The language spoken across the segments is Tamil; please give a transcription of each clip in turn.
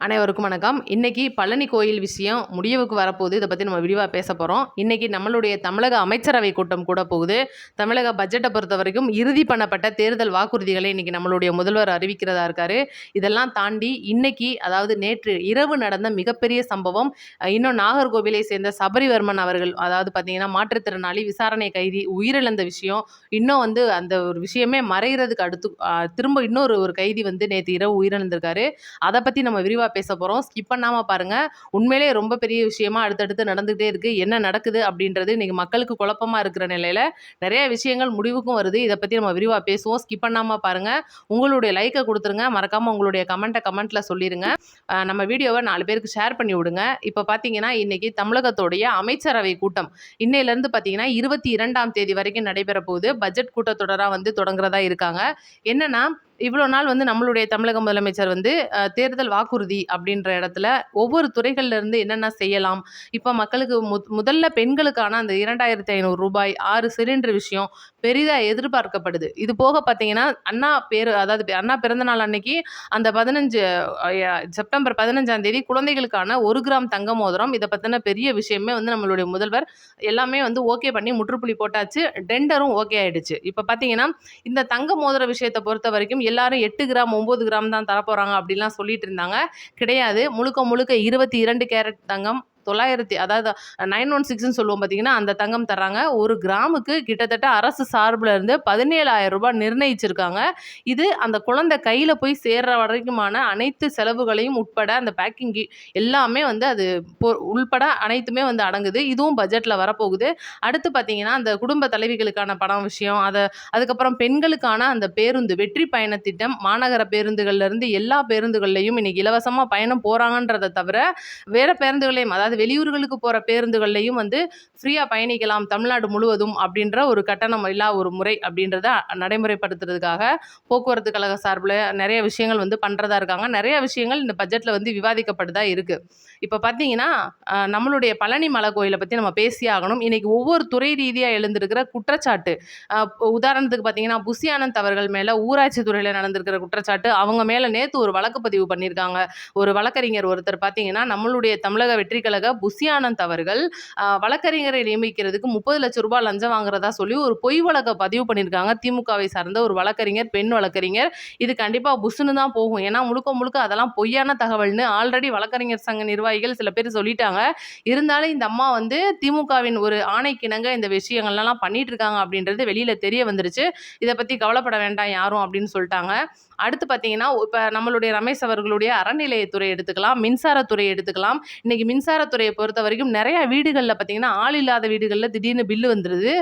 அனைவருக்கும் வணக்கம். இன்னைக்கு பழனி கோயில் விஷயம் முடிவுக்கு வரப்போகுது. இதை பற்றி நம்ம விரிவாக பேச போகிறோம். இன்னைக்கு நம்மளுடைய தமிழக அமைச்சரவை கூட்டம் கூட போகுது. தமிழக பட்ஜெட்டை பொறுத்த வரைக்கும் இறுதி பண்ணப்பட்ட தேர்தல் வாக்குறுதிகளை இன்னைக்கு நம்மளுடைய முதல்வர் அறிவிக்கிறதா இருக்காரு. இதெல்லாம் தாண்டி இன்னைக்கு, அதாவது நேற்று இரவு நடந்த மிகப்பெரிய சம்பவம், இன்னும் நாகர்கோவிலை சேர்ந்த சபரிவர்மன் அவர்கள், அதாவது பார்த்தீங்கன்னா மாற்றுத்திறனாளி விசாரணை கைதி உயிரிழந்த விஷயம், இன்னும் அந்த ஒரு விஷயமே மறைகிறதுக்கு அடுத்து திரும்ப இன்னொரு கைதி நேற்று இரவு உயிரிழந்திருக்காரு. அதை பற்றி நம்ம விரிவாக பேச போகிறோம். ஸ்கிப் பண்ணாமல் பாருங்கள். உண்மையிலே ரொம்ப பெரிய விஷயமா அடுத்தடுத்து நடந்துகிட்டே இருக்குது. என்ன நடக்குது அப்படின்றது இன்றைக்கி மக்களுக்கு குழப்பமாக இருக்கிற நிலையில் நிறைய விஷயங்கள் முடிவுக்கும் வருது. இதை பற்றி நம்ம விரிவாக பேசுவோம். ஸ்கிப் பண்ணாமல் பாருங்கள். உங்களுடைய லைக்கை கொடுத்துருங்க. மறக்காமல் உங்களுடைய கமெண்ட்டில் சொல்லிடுங்க. நம்ம வீடியோவை 4 பேருக்கு ஷேர் பண்ணி விடுங்க. இப்போ பார்த்தீங்கன்னா இன்றைக்கி தமிழகத்தோடைய அமைச்சரவை கூட்டம் இன்னையிலேருந்து பார்த்தீங்கன்னா 22ஆம் தேதி வரைக்கும் நடைபெற போகுது. பட்ஜெட் கூட்டத்தொடராக தொடங்குறதா இருக்காங்க. என்னென்னா, இவ்வளோ நாள் நம்மளுடைய தமிழக முதலமைச்சர் தேர்தல் வாக்குறுதி அப்படின்ற இடத்துல ஒவ்வொரு துறைகள்லேருந்து என்னென்ன செய்யலாம், இப்போ மக்களுக்கு முதல்ல பெண்களுக்கான அந்த 2500 ரூபாய் 6 சிலிண்டர் விஷயம் பெரிதாக எதிர்பார்க்கப்படுது. இது போக பார்த்தீங்கன்னா அண்ணா பிறந்தநாள் அன்னைக்கு அந்த செப்டம்பர் 15ஆம் தேதி குழந்தைகளுக்கான 1 கிராம் தங்க மோதிரம், இதை பற்றின பெரிய விஷயமே நம்மளுடைய முதல்வர் எல்லாமே ஓகே பண்ணி முற்றுப்புள்ளி போட்டாச்சு. டெண்டரும் ஓகே ஆயிடுச்சு. இப்போ பார்த்தீங்கன்னா இந்த தங்க மோதிர விஷயத்தை பொறுத்த வரைக்கும் எல்லாரும் 8 கிராம் 9 கிராம் தான் தரப்போறாங்க அப்படிலாம் சொல்லிட்டு இருந்தாங்க. கிடையாது. முழுக்க 22 கேரட் தங்கம் 916ன்னு சொல்லுவோம் பார்த்தீங்கன்னா, அந்த தங்கம் தர்றாங்க. 1 கிராமுக்கு கிட்டத்தட்ட அரசு சார்பில் இருந்து 17,000 ரூபாய் நிர்ணயிச்சிருக்காங்க. இது அந்த குழந்தை கையில் போய் சேர்ற வரைக்குமான அனைத்து செலவுகளையும் உட்பட அந்த பேக்கிங் எல்லாமே அது உள்பட அனைத்துமே அடங்குது. இதுவும் பட்ஜெட்டில் வரப்போகுது. அடுத்து பார்த்தீங்கன்னா அந்த குடும்ப தலைவிகளுக்கான பணம் விஷயம், அதுக்கப்புறம் பெண்களுக்கான அந்த பேருந்து வெற்றி பயண திட்டம், மாநகர பேருந்துகள்லேருந்து எல்லா பேருந்துகள்லையும் இன்னைக்கு இலவசமாக பயணம் போகிறாங்கன்றதை தவிர வேறு பேருந்துகளையும், அதாவது வெளியூர்களுக்கு போகிற பேருந்துகள்லையும் ஃப்ரீயாக பயணிக்கலாம் தமிழ்நாடு முழுவதும் அப்படின்ற ஒரு கட்டணம் இல்லா ஒரு முறை அப்படின்றத நடைமுறைப்படுத்துறதுக்காக போக்குவரத்து கழக சார்பில் நிறைய விஷயங்கள் பண்ணுறதா இருக்காங்க. நிறைய விஷயங்கள் இந்த பட்ஜெட்டில் விவாதிக்கப்பட்டுதா இருக்குது. இப்போ பார்த்தீங்கன்னா நம்மளுடைய பழனி மலை கோயிலை பற்றி நம்ம பேசி ஆகணும். இன்றைக்கி ஒவ்வொரு துறை ரீதியாக எழுந்திருக்கிற குற்றச்சாட்டு, உதாரணத்துக்கு பார்த்தீங்கன்னா புஷி ஆனந்த் அவர்கள் மேலே ஊராட்சி துறையில் நடந்திருக்கிற குற்றச்சாட்டு, அவங்க மேலே நேற்று ஒரு வழக்கு பதிவு பண்ணியிருக்காங்க. ஒரு வழக்கறிஞர் ஒருத்தர் பார்த்தீங்கன்னா நம்மளுடைய தமிழக வெற்றி கழக புஷி ஆனந்த் அவர்கள் வழக்கறிஞரை நியமிக்கிறதுக்கு 30 லட்சம் ரூபாய் லஞ்சம் வாங்குறதா சொல்லி ஒரு பொய் வழக்கை பதிவு பண்ணியிருக்காங்க. திமுகவை சார்ந்த ஒரு வழக்கறிஞர், பெண் வழக்கறிஞர். இது கண்டிப்பாக புஷ்னு தான் போகும். ஏன்னா முழுக்க அதெல்லாம் பொய்யான தகவல்னு ஆல்ரெடி வழக்கறிஞர் சங்க நிர்வாகிகள் சில பேர் சொல்லிட்டாங்க. இருந்தாலும் இந்த அம்மா திமுகவின் ஒரு ஆணைக்கிணங்க இந்த விஷயங்கள்லாம் பண்ணிட்டு இருக்காங்க அப்படின்றது வெளியில தெரிய வந்துருச்சு. இதை பற்றி கவலைப்பட வேண்டாம் யாரும் அப்படின்னு சொல்லிட்டாங்க. அடுத்து பார்த்தீங்கன்னா இப்போ நம்மளுடைய ரமேஷ் அவர்களுடைய அறநிலையத்துறை எடுத்துக்கலாம், மின்சாரத்துறை எடுத்துக்கலாம். இன்னைக்கு மின்சாரத்துறையை பொறுத்த வரைக்கும் நிறைய வீடுகளில் பார்த்தீங்கன்னா ஆள் இல்லாத வீடுகளில் திடீர்னு பில்லு வந்துடுது.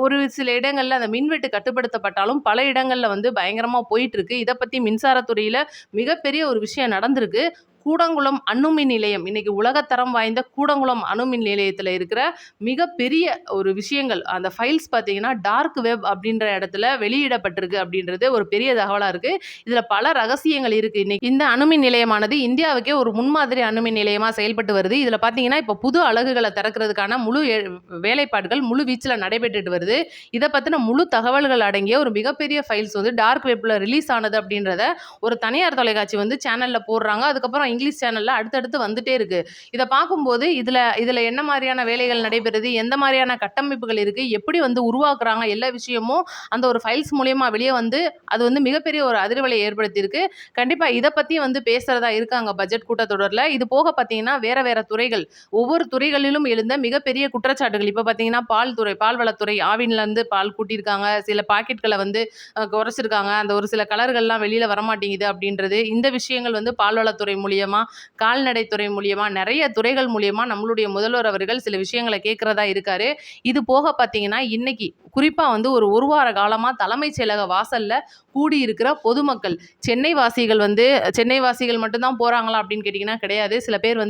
ஒரு சில இடங்களில் அந்த மின்வெட்டு கட்டுப்படுத்தப்பட்டாலும் பல இடங்களில் பயங்கரமாக போயிட்டு இருக்கு. இதை பற்றி மின்சாரத்துறையில் மிகப்பெரிய ஒரு விஷயம் நடந்திருக்கு. கூடங்குளம் அணுமின் நிலையம், இன்னைக்கு உலகத்தரம் வாய்ந்த கூடங்குளம் அணுமின் நிலையத்தில் இருக்கிற மிகப்பெரிய ஒரு விஷயங்கள், அந்த ஃபைல்ஸ் பார்த்தீங்கன்னா டார்க் வெப் அப்படின்ற இடத்துல வெளியிடப்பட்டிருக்கு அப்படின்றது ஒரு பெரிய தகவலாக இருக்குது. இதில் பல ரகசியங்கள் இருக்குது. இன்னைக்கு இந்த அணுமின் நிலையமானது இந்தியாவுக்கே ஒரு முன்மாதிரி அணுமின் நிலையமாக செயல்பட்டு வருது. இதில் பார்த்தீங்கன்னா இப்போ புது அலகுகளை திறக்கிறதுக்கான முழு வேலைப்பாடுகள் முழு வீச்சில் நடைபெற்றுட்டு வருது. இதை பற்றின முழு தகவல்கள் அடங்கிய ஒரு மிகப்பெரிய ஃபைல்ஸ் டார்க் வெப்பில் ரிலீஸ் ஆனது அப்படின்றத ஒரு தனியார் தொலைக்காட்சி சேனலில் போடுறாங்க. அதுக்கப்புறம் இங்கிலீஷ் சேனல்ல அடுத்தடுத்து வந்துட்டே இருக்கு. இதை பார்க்கும்போது இதுல என்ன மாதிரியான வேலைகள் நடைபெறுது, எந்த மாதிரியான கட்டமைப்புகள் இருக்கு, எப்படி உருவாக்குறாங்க, எல்லா விஷயமும் அந்த ஒரு ஃபைல்ஸ் மூலமா வெளியே அது மிகப்பெரிய ஒரு அதிர்வலை ஏற்படுத்தியிருக்கு. கண்டிப்பா இதை பத்தி பேசுறதா இருக்காங்க பட்ஜெட் கூட்டத்தொடரில். இது போக பார்த்தீங்கன்னா வேற துறைகள், ஒவ்வொரு துறைகளிலும் எழுந்த மிகப்பெரிய குற்றச்சாட்டுகள். இப்போ பார்த்தீங்கன்னா பால்வளத்துறை, ஆவின்ல இருந்து பால் கூட்டியிருக்காங்க, சில பாக்கெட்களை குறைச்சிருக்காங்க, அந்த ஒரு சில கலர்கள்லாம் வெளியில வரமாட்டேங்குது அப்படின்றது. இந்த விஷயங்கள் பால்வளத்துறை மூலியமா, கால்நடைத்துறை மூலியமா, நிறைய துறைகள் மூலியமா நம்மளுடைய முதல்வர் அவர்கள் சில விஷயங்களை கேட்கறதா இருக்காரு. இது போக பார்த்தீங்கன்னா இன்னைக்கு குறிப்பா ஒரு வார காலமா தலைமைச் செயலக வாசல்ல கூடியிருக்கிற பொதுமக்கள், சென்னை வாசிகள் மட்டும்தான் போறாங்களா அப்படின்னு கேட்டிங்கன்னா கிடையாது. சில பேர்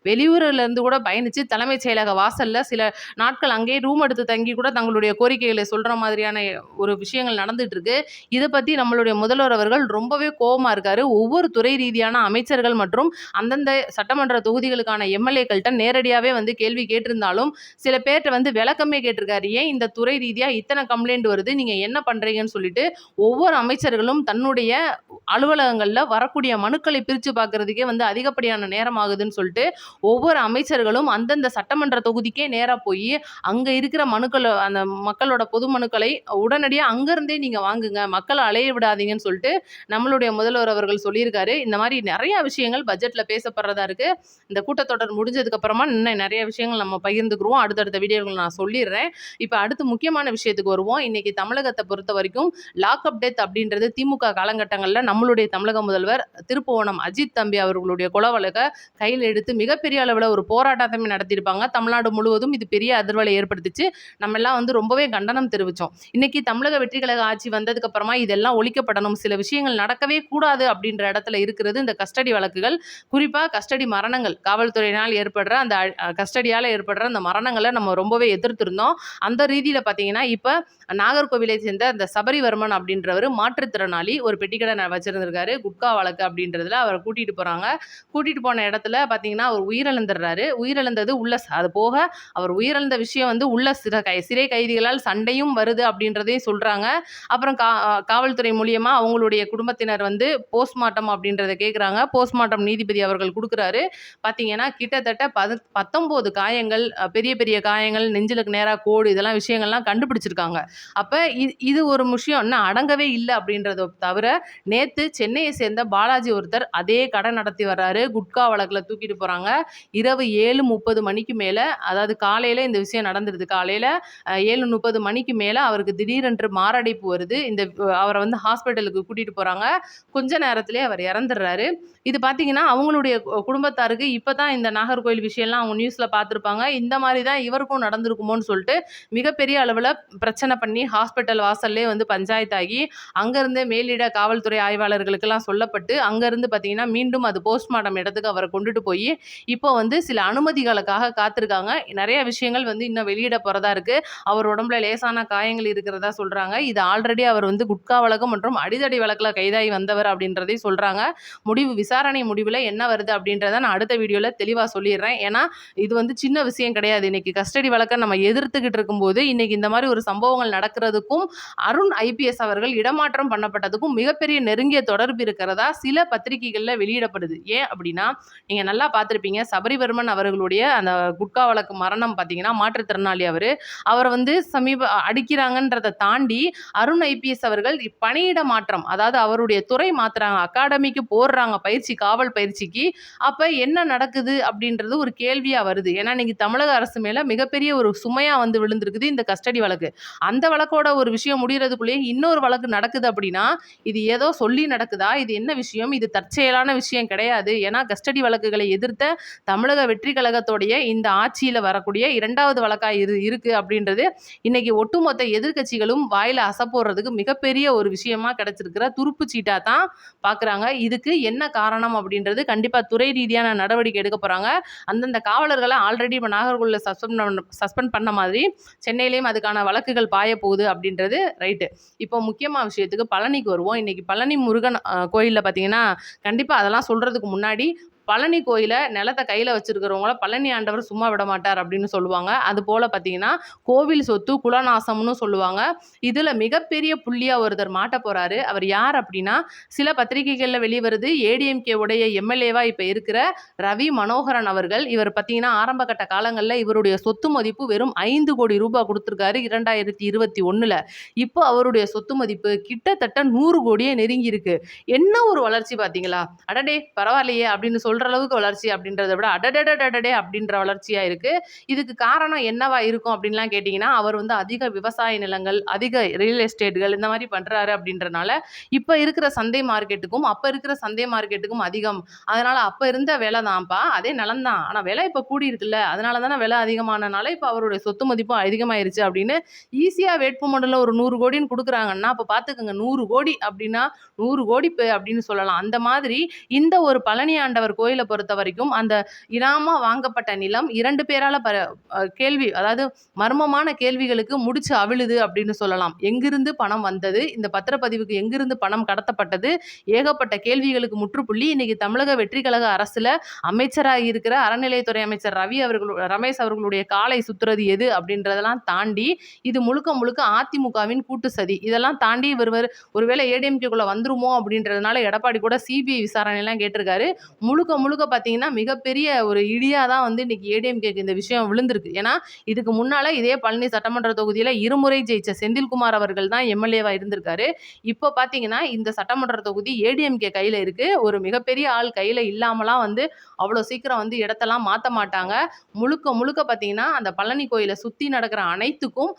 வெளியூரில் இருந்து கூட பயணித்து தலைமைச் செயலக வாசல்ல சில நாட்கள் அங்கேயே ரூம் எடுத்து தங்கி கூட தங்களுடைய கோரிக்கைகளை சொல்ற மாதிரியான ஒரு விஷயங்கள் நடந்துட்டு இருக்கு. இதை பற்றி நம்மளுடைய முதல்வர் அவர்கள் ரொம்பவே கோபமா இருக்காரு. ஒவ்வொரு துறை ரீதியான அமைச்சர்கள் மற்றும் அந்தந்த சட்டமன்ற தொகுதிகளுக்கான எம்எல்ஏக்கள்கிட்ட நேரடியாகவே கேள்வி கேட்டிருந்தாலும் சில பேர்கிட்ட விளக்கமே கேட்டிருக்காரு. ஏன் இந்த துறை ரீதியாக இத்தனை கம்ப்ளைண்ட் வருது, நீங்க என்ன பண்றீங்கன்னு சொல்லிட்டு ஒவ்வொரு அமைச்சர்களும் தன்னுடைய அலுவலகங்கள்ல வரக்கூடிய மனுக்களை பிரிச்சு பார்க்கறதுக்கே வந்து அதிகப்படியான நேரம் ஆகுதுன்னு சொல்லிட்டு ஒவ்வொரு அமைச்சர்களும் அந்தந்த சட்டமன்ற தொகுதிக்கே நேரா போய் அங்க இருக்கிற மனுக்கள் அந்த மக்களோட பொது மனுக்களை உடனடியா அங்கிருந்தே நீங்க வாங்குங்க, மக்களை அலைய விடாதீங்கன்னு சொல்லிட்டு நம்மளுடைய முதல்வர் அவர்கள் சொல்லியிருக்காரு. இந்த மாதிரி நிறைய விஷயங்கள் பட்ஜெட்ல பேசப்படுறதா இருக்கு. இந்த கூட்டத்தொடர் முடிஞ்சதுக்கு அப்புறமா இன்னும் நிறைய விஷயங்கள் நம்ம பகிர்ந்துக்குருவோம். அடுத்தடுத்த வீடியோவில் நான் சொல்லிடுறேன். இப்போ அடுத்து முக்கியமான விஷயத்துக்கு வருவோம். இன்னைக்கு தமிழகத்தை பொறுத்த வரைக்கும் லாக்அப் டெத் அப்படின்றது திமுக காலகட்டங்களில் நம்மளுடைய தமிழக முதல்வர் திருப்புவனம் அஜித் தம்பி அவர்களுடைய கொலை வழக்கை கையில் எடுத்து மிகப்பெரிய அளவில் ஒரு போராட்டத்தையும் நடத்தியிருப்பாங்க. தமிழ்நாடு முழுவதும் இது பெரிய அதிர்வலை ஏற்படுத்திச்சு. நம்ம எல்லாம் வந்து ரொம்பவே கண்டனம் தெரிவித்தோம். இன்னைக்கு தமிழக வெற்றி கழக ஆட்சி வந்ததுக்கு அப்புறமா இதெல்லாம் ஒழிக்கப்படணும், சில விஷயங்கள் நடக்கவே கூடாது அப்படின்ற இடத்துல இருக்கிறது இந்த கஸ்டடி வழக்குகள். குறிப்பாக கஸ்டடி மரணங்கள், காவல்துறையினால் ஏற்படுற அந்த கஸ்டடியால் ஏற்படுற அந்த மரணங்களை நம்ம ரொம்பவே எதிர்த்திருந்தோம். அந்த ரீதியில் பார்த்தீங்கன்னா இப்போ நாகர்கோவிலை சேர்ந்த அந்த சபரிவர்மன் அப்படின்றவர் மாற்றுத்திறனாளி, ஒரு பெட்டிக்கடை வச்சிருந்திருக்காரு. குட்கா வழக்கு அப்படின்றதுல அவரை கூட்டிட்டு போறாங்க. கூட்டிட்டு போன இடத்துல பார்த்தீங்கன்னா அவர் உயிரிழந்துடுறாரு. உயிரிழந்தது உள்ள அது போக அவர் உயிரிழந்த விஷயம் வந்து உள்ள சிறை கைதிகளால் சண்டையும் வருது அப்படின்றதையும் சொல்றாங்க. அப்புறம் காவல்துறை மூலியமா அவங்களுடைய குடும்பத்தினர் வந்து போஸ்ட்மார்ட்டம் அப்படின்றத கேட்குறாங்க. போஸ்ட்மார்ட்டம் நீதிபதி அவர்கள் கொடுக்குறாரு. பார்த்தீங்கன்னா கிட்டத்தட்ட 19 காயங்கள், பெரிய பெரிய காயங்கள், நெஞ்சிலுக்கு நேராக கோடு, இதெல்லாம் விஷயங்கள்லாம் கண்டுபிடிச்சிருக்காங்க. அப்போ இது ஒரு விஷயம் இன்னும் அடங்கவே இல்லை அப்படின்றத தவிர நேற்று சென்னையை சேர்ந்த பாலாஜி ஒருத்தர் அதே கடை நடத்தி வர்றாரு. குட்கா வழக்கில் தூக்கிட்டு போகிறாங்க. இரவு 7:30 மணிக்கு மேலே, அதாவது காலையில் இந்த விஷயம் நடந்துருது. காலையில் 7:30 மணிக்கு மேலே அவருக்கு திடீரென்று மாரடைப்பு வருது. அவரை வந்து ஹாஸ்பிட்டலுக்கு கூட்டிகிட்டு போகிறாங்க. கொஞ்ச நேரத்திலே அவர் இறந்துடுறாரு. இது பார்த்தீங்கன்னா அவங்களுடைய குடும்பத்தாருக்கு இப்போ தான் இந்த நாகர்கோவில் விஷயம்லாம் அவங்க நியூஸில் பார்த்துருப்பாங்க. இந்த மாதிரி தான் இவருக்கும் நடந்திருக்குமோன்னு சொல்லிட்டு மிகப்பெரிய அளவில் பிரச்சனை பண்ணி ஹாஸ்பிட்டல் வாசல்லே வந்து பஞ்சாயத்தாகி அங்கேருந்து மேலிட காவல்துறை ஆய்வாளர்களுக்கெல்லாம் சொல்லப்பட்டு அங்கேருந்து பார்த்தீங்கன்னா மீண்டும் அது போஸ்ட்மார்ட்டம் இடத்துக்கு அவரை கொண்டுட்டு போய் இப்போ வந்து சில அனுமதிகளுக்காக காத்திருக்காங்க. நிறைய விஷயங்கள் வந்து இன்னும் வெளியிட போகிறதா இருக்குது. அவர் உடம்புல லேசான காயங்கள் இருக்கிறதா சொல்கிறாங்க. இது ஆல்ரெடி அவர் வந்து குட்கா வழக்கு மற்றும் அடிதடி வழக்கில் கைதாகி வந்தவர் அப்படின்றதையும் சொல்கிறாங்க. விசாரணை முடிவில் என்ன வருது அப்படின்றத நான் அடுத்த வீடியோவில் தெளிவாக சொல்லிடுறேன். ஏன்னா இது வந்து சின்ன விஷயம் கிடையாது. இன்னைக்கு கஸ்டடி வழக்கை நம்ம எதிர்த்துக்கிட்டு இருக்கும்போது இன்னைக்கு இந்த மாதிரி ஒரு சம்பவங்கள் நடக்கிறதுக்கும் அருண் IPS அவர்கள் இடமாற்றம் பண்ணப்பட்டதுக்கும் மிகப்பெரிய நெருங்கிய தொடர்பு இருக்கிறதா சில பத்திரிகைகளில் வெளியிடப்படுது. ஏன் அப்படின்னா நீங்கள் நல்லா பார்த்துருப்பீங்க, சபரிவர்மன் அவர்களுடைய அந்த குட்கா வழக்கு மரணம் பார்த்தீங்கன்னா மாற்றுத்திறனாளி அவரை வந்து அடிக்கிறாங்கன்றதை தாண்டி அருண் IPS அவர்கள் பணியிட மாற்றம், அதாவது அவருடைய துறை மாத்துறாங்க, அகாடமிக்கு போடுறாங்க பயிற்சி, காவல் பயிற்சிக்கு. அப்போ என்ன நடக்குது அப்படின்றது ஒரு கேள்வியாக வருது. ஏன்னா இன்னைக்கு தமிழக அரசு மேலே மிகப்பெரிய ஒரு சுமையாக வந்து விழுந்திருக்குது இந்த கஸ்டடி வழக்கு. அந்த வழக்கோட ஒரு விஷயம் முடிகிறதுக்குள்ளேயே இன்னொரு வழக்கு நடக்குது அப்படின்னா இது ஏதோ சொல்லி நடக்குதா? இது என்ன விஷயம்? இது தற்செயலான விஷயம் கிடையாது. ஏன்னா கஸ்டடி வழக்குகளை எதிர்த்த தமிழக வெற்றி கழகத்தோடைய இந்த ஆட்சியில் வரக்கூடிய 2வது வழக்காக இருக்கு அப்படின்றது இன்னைக்கு ஒட்டுமொத்த எதிர்கட்சிகளும் வாயில அசப்போடுறதுக்கு மிகப்பெரிய ஒரு விஷயமா கிடைச்சிருக்கிற துருப்பு சீட்டா தான் பார்க்குறாங்க. இதுக்கு என்ன காரணம் அப்படின்றது கண்டிப்பாக துறை ரீதியான நடவடிக்கை எடுக்க போகிறாங்க. அந்தந்த காவலர்களை ஆல்ரெடி இப்போ நாகர்கோவிலில் சஸ்பெண்ட் பண்ண மாதிரி சென்னையிலையும் அதுக்கான வழக்குகள் பாய போகுது அப்படின்றது ரைட்டு. இப்போ முக்கியமான விஷயத்துக்கு பழனிக்கு வருவோம். இன்னைக்கு பழனி முருகன் கோயிலில் பார்த்தீங்கன்னா கண்டிப்பாக அதெல்லாம் சொல்கிறதுக்கு முன்னாடி பழனி கோயிலை நிலத்தை கையில் வச்சிருக்கிறவங்கள பழனி ஆண்டவர் சும்மா விட மாட்டார் அப்படின்னு சொல்லுவாங்க. அது போல் பார்த்தீங்கன்னா கோவில் சொத்து குலநாசம்னு சொல்லுவாங்க. இதில் மிகப்பெரிய புள்ளியாக ஒருத்தர் மாட்ட போகிறாரு. அவர் யார் அப்படின்னா சில பத்திரிகைகளில் வெளிவருது ADMK உடைய MLAவாக இப்போ இருக்கிற ரவி மனோகரன் அவர்கள். இவர் பார்த்தீங்கன்னா ஆரம்ப கட்ட காலங்களில் இவருடைய சொத்து மதிப்பு வெறும் 5 கோடி ரூபாய் கொடுத்துருக்காரு 2021. இப்போ அவருடைய சொத்து மதிப்பு கிட்டத்தட்ட 100 கோடியே நெருங்கி இருக்கு. என்ன ஒரு வளர்ச்சி பார்த்தீங்களா? அடடே பரவாயில்லையே அப்படின்னு சொல்ற அளவுக்கு வளர்ச்சி அப்படின்றத விட அடடடடடே அப்படின்ற வளர்ச்சியா இருக்கு. இதுக்கு காரணம் என்னவா இருக்கும் அப்படின்லாம் கேட்டிங்கன்னா அவர் வந்து அதிக விவசாய நிலங்கள், அதிக ரியல் எஸ்டேட்டுகள் இந்த மாதிரி பண்றாரு அப்படின்றனால இப்போ இருக்கிற சந்தை மார்க்கெட்டுக்கும் அப்போ இருக்கிற சந்தை மார்க்கெட்டுக்கும் அதிகம். அதனால அப்போ இருந்த விலை தான்ப்பா, அதே நிலம் தான், ஆனால் விலை இப்போ கூடி இருக்குல்ல, அதனால தானே விலை அதிகமானனால இப்போ அவருடைய சொத்து மதிப்பும் அதிகமாயிருச்சு அப்படின்னு ஈஸியாக வேட்புமனுல ஒரு 100 கோடின்னு கொடுக்குறாங்கன்னா அப்போ பார்த்துக்கோங்க 100 கோடி அப்படின்னா 100 கோடி அப்படின்னு சொல்லலாம். அந்த மாதிரி இந்த ஒரு பழனி ஆண்டவர் கோயில் கோயில பொறுத்தவரைக்கும் அந்த இனாமா வாங்கப்பட்ட நிலம் 2 பேரால கேள்வி அதாவது மர்மமான கேள்விகளுக்கு முடிச்சு அவிழுது அப்படின்னு சொல்லலாம். எங்கிருந்து பணம் வந்தது? இந்த பத்திரப்பதிவுக்கு எங்கிருந்து பணம் கடத்தப்பட்டது? ஏகப்பட்ட கேள்விகளுக்கு முற்றுப்புள்ளி இன்னைக்கு தமிழக வெற்றி கழக அரசுல அமைச்சரா இருக்கிற அறநிலையத்துறை அமைச்சர் ரமேஷ் அவர்களுடைய காலை சுத்துறது எது அப்படின்றதெல்லாம் தாண்டி இது முழுக்க முழுக்க அதிமுகவின் கூட்டு சதி. இதெல்லாம் தாண்டி இவர் ஒருவேளை ஏடிஎம்கேக்குள்ள வந்துருமோ அப்படின்றதுனால எடப்பாடி கூட சிபிஐ விசாரணை எல்லாம் கேட்டிருக்காரு. முழுக்க முழுக்க பார்த்தீங்கன்னா மிகப்பெரிய ஒரு இடியா தான் வந்து இன்னைக்கு ஏடிஎம்கேக்கு இந்த விஷயம் விழுந்திருக்கு. ஏன்னா இதுக்கு முன்னால இதே பழனி சட்டமன்ற தொகுதியில இருமுறை ஜெயிச்ச செந்தில்குமார் அவர்கள் தான் எம்எல்ஏவா இருந்திருக்காரு. இப்போ பார்த்தீங்கன்னா இந்த சட்டமன்ற தொகுதி ஏடிஎம்கே கையில இருக்கு. ஒரு மிகப்பெரிய ஆள் கையில இல்லாமலாம் வந்து அவ்வளோ சீக்கிரம் வந்து இடத்தெல்லாம் மாற்ற மாட்டாங்க. முழுக்க முழுக்க பார்த்தீங்கன்னா அந்த பழனி கோயிலை சுற்றி நடக்கிற அனைத்துக்கும்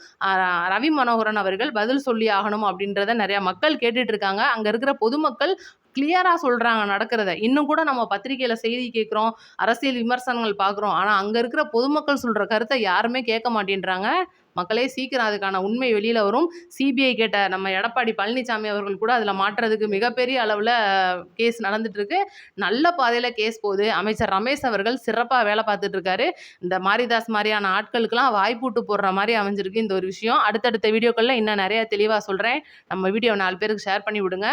ரவி மனோகரன் அவர்கள் பதில் சொல்லி ஆகணும் அப்படின்றத நிறைய மக்கள் கேட்டுட்டு இருக்காங்க. அங்கே இருக்கிற பொதுமக்கள் கிளியரா சொல்றாங்க நடக்கிறத. இன்னும் கூட நம்ம பத்திரிகையில செய்தி கேட்குறோம், அரசியல் விமர்சனங்கள் பார்க்குறோம். ஆனா அங்க இருக்கிற பொதுமக்கள் சொல்ற கருத்தை யாருமே கேட்க மாட்டேன்றாங்க. மக்களே சீக்கிரம் அதுக்கான உண்மை வெளியில வரும். சிபிஐ கேட்ட நம்ம எடப்பாடி பழனிசாமி அவர்கள் கூட அதில் மாட்டுறதுக்கு மிகப்பெரிய அளவில் கேஸ் நடந்துட்டு இருக்கு. நல்ல பாதையில் கேஸ் போகுது. அமைச்சர் ரமேஷ் அவர்கள் சிறப்பாக வேலை பார்த்துட்டு இருக்காரு. இந்த மாரிதாஸ் மாதிரியான ஆட்களுக்கெல்லாம் வாய்ப்பூட்டு போடுற மாதிரி அமைஞ்சிருக்கு இந்த ஒரு விஷயம். அடுத்தடுத்த வீடியோக்களில் இன்னும் நிறைய தெளிவாக சொல்கிறேன். நம்ம வீடியோ 4 பேருக்கு ஷேர் பண்ணி விடுங்க.